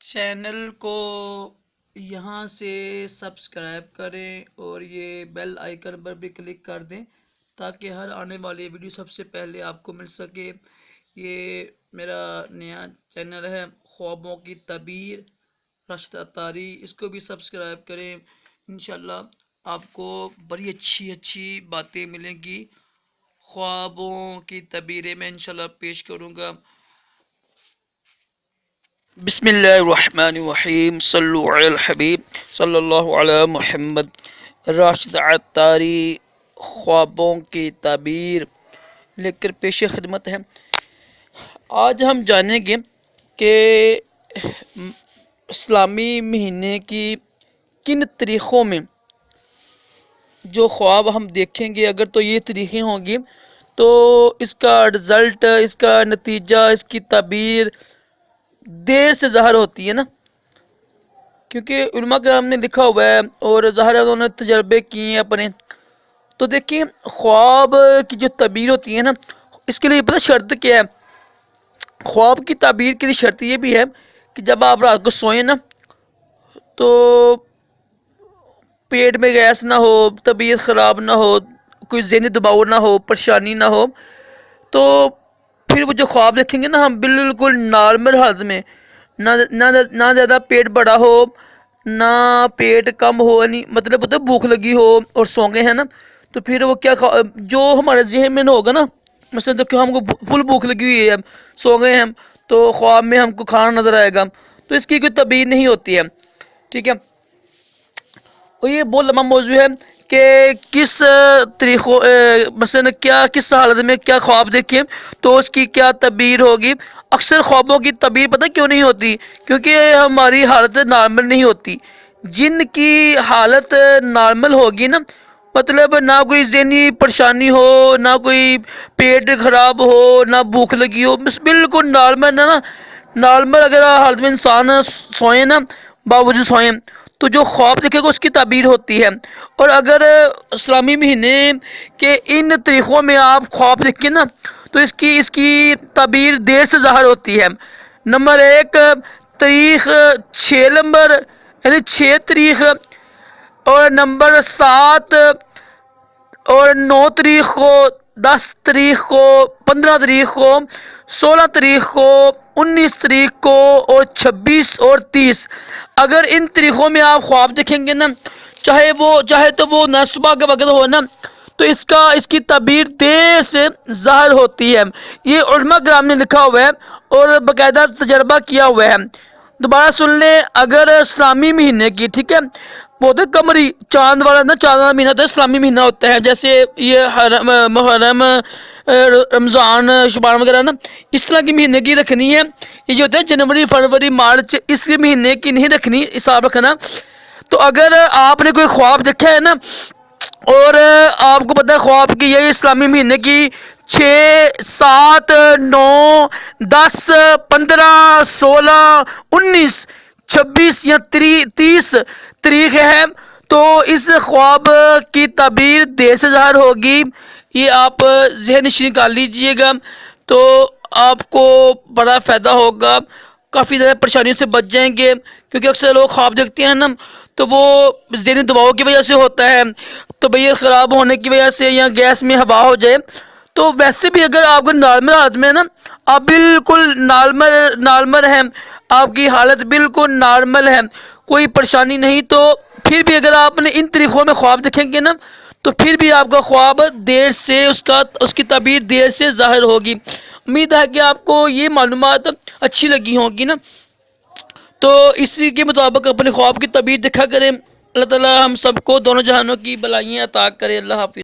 Channel کو یہاں سے سبسکرائب کریں اور یہ بیل آئیکن پر بھی کلک کر دیں تاکہ ہر آنے والی ویڈیو سب سے پہلے آپ کو مل سکے۔ یہ میرا نیا چینل ہے خوابوں کی تعبیر راشد عطاری، اس کو بھی سبسکرائب کریں۔ انشاءاللہ آپ کو بڑی اچھی باتیں ملیں گی۔ خوابوں کی تعبیریں میں انشاءاللہ پیش کروں گا۔ بسم اللہ الرحمن الرحیم، صلو علی الحبیب صلی اللہ علی محمد۔ راشد عطاری خوابوں کی تعبیر لے کر پیش خدمت ہے۔ آج ہم جانیں گے کہ اسلامی مہینے کی کن تاریخوں میں جو خواب ہم دیکھیں گے، اگر تو یہ تاریخیں ہوں گی تو اس کا رزلٹ، اس کا نتیجہ، اس کی تعبیر دیر سے ظاہر ہوتی ہے نا، کیونکہ علماء کرام نے لکھا ہوا ہے اور ظاہر انہوں نے تجربے کیے ہیں اپنے۔ تو دیکھیں خواب کی جو تعبیر ہوتی ہے نا، اس کے لیے پتہ شرط کیا ہے؟ خواب کی تعبیر کے لیے شرط یہ بھی ہے کہ جب آپ رات کو سوئیں نا تو پیٹ میں گیس نہ ہو، طبیعت خراب نہ ہو، کوئی ذہنی دباؤ نہ ہو، پریشانی نہ ہو، تو پھر وہ جو خواب دیکھیں گے نا ہم بالکل نارمل حالت میں، نہ زیادہ پیٹ بڑا ہو نہ پیٹ کم ہو، یعنی مطلب ہوتا ہے بھوک لگی ہو اور سو گئے ہیں نا، تو پھر وہ کیا جو ہمارے ذہن میں نہ ہوگا نا، مثلا دیکھو ہم کو فل بھوک لگی ہوئی ہے، سو گئے ہیں ہم، تو خواب میں ہم کو کھانا نظر آئے گا، تو اس کی کوئی تعبیر نہیں ہوتی ہے، ٹھیک ہے۔ اور یہ بہت لمبا موضوع ہے کہ کس طریقوں مثلا کس حالت میں کیا خواب دیکھیں تو اس کی کیا تعبیر ہوگی۔ اکثر خوابوں کی تعبیر پتہ کیوں نہیں ہوتی؟ کیونکہ ہماری حالت نارمل نہیں ہوتی۔ جن کی حالت نارمل ہوگی نا، مطلب نہ کوئی ذہنی پریشانی ہو، نہ کوئی پیٹ خراب ہو، نہ بھوک لگی ہو، بس بالکل نارمل ہے نا، نارمل اگر حالت میں انسان سوئیں نا، باوجود سوئیں، تو جو خواب دیکھے گا اس کی تعبیر ہوتی ہے۔ اور اگر اسلامی مہینے کے ان طریقوں میں آپ خواب دیکھیں نا تو اس کی تعبیر دیر سے ظاہر ہوتی ہے۔ نمبر 1 تاریخ 6 نمبر، یعنی 6 تاریخ، اور نمبر 7 اور 9 تاریخ کو، 10 تاریخ کو، 15 تاریخ کو، 16 تاریخ کو، 19 تاریخ کو، اور 26 اور 30۔ اگر ان طریقوں میں آپ خواب دیکھیں گے نا، چاہے تو وہ نہ صبح کے وقت ہو نا، تو اس کی تعبیر دیر سے ظاہر ہوتی ہے۔ یہ علماء کرام نے لکھا ہوا ہے اور باقاعدہ تجربہ کیا ہوا ہے۔ دوبارہ سن لیں، اگر اسلامی مہینے کی، ٹھیک ہے، بہت قمری چاند والا نا، چاند والا مہینہ ہوتا ہے، اسلامی مہینہ ہوتا ہے، جیسے یہ محرم، رمضان، شعبان وغیرہ نا، اس طرح کی مہینے کی رکھنی ہے۔ یہ جو ہوتا ہے جنوری، فروری، مارچ، اس مہینے کی نہیں رکھنی، حساب رکھنا۔ تو اگر آپ نے کوئی خواب دیکھا ہے نا اور آپ کو پتہ ہے خواب کی یہ اسلامی مہینے کی 6، 7، 9، 10، 15، 16، 19، 26 یا 30 تاریخ ہے، تو اس خواب کی تعبیر دیر سے ظاہر ہوگی۔ یہ آپ ذہن نشین کر لیجئے گا تو آپ کو بڑا فائدہ ہوگا، کافی زیادہ پریشانیوں سے بچ جائیں گے، کیونکہ اکثر لوگ خواب دیکھتے ہیں نا تو وہ ذہنی دباؤ کی وجہ سے ہوتا ہے، طبیعت خراب ہونے کی وجہ سے، یا گیس میں ہوا ہو جائے۔ تو ویسے بھی اگر آپ کو نارمل حالت میں نا، آپ بالکل نارمل ہیں، آپ کی حالت بالکل نارمل ہے، کوئی پریشانی نہیں، تو پھر بھی اگر آپ نے ان طریقوں میں خواب دیکھیں گے نا تو پھر بھی آپ کا خواب دیر سے، اس کی تعبیر دیر سے ظاہر ہوگی۔ امید ہے کہ آپ کو یہ معلومات اچھی لگی ہوں گی نا، تو اسی کے مطابق اپنے خواب کی تعبیر دیکھا کریں۔ اللہ تعالی ہم سب کو دونوں جہانوں کی بلائیاں عطا کرے۔ اللہ حافظ۔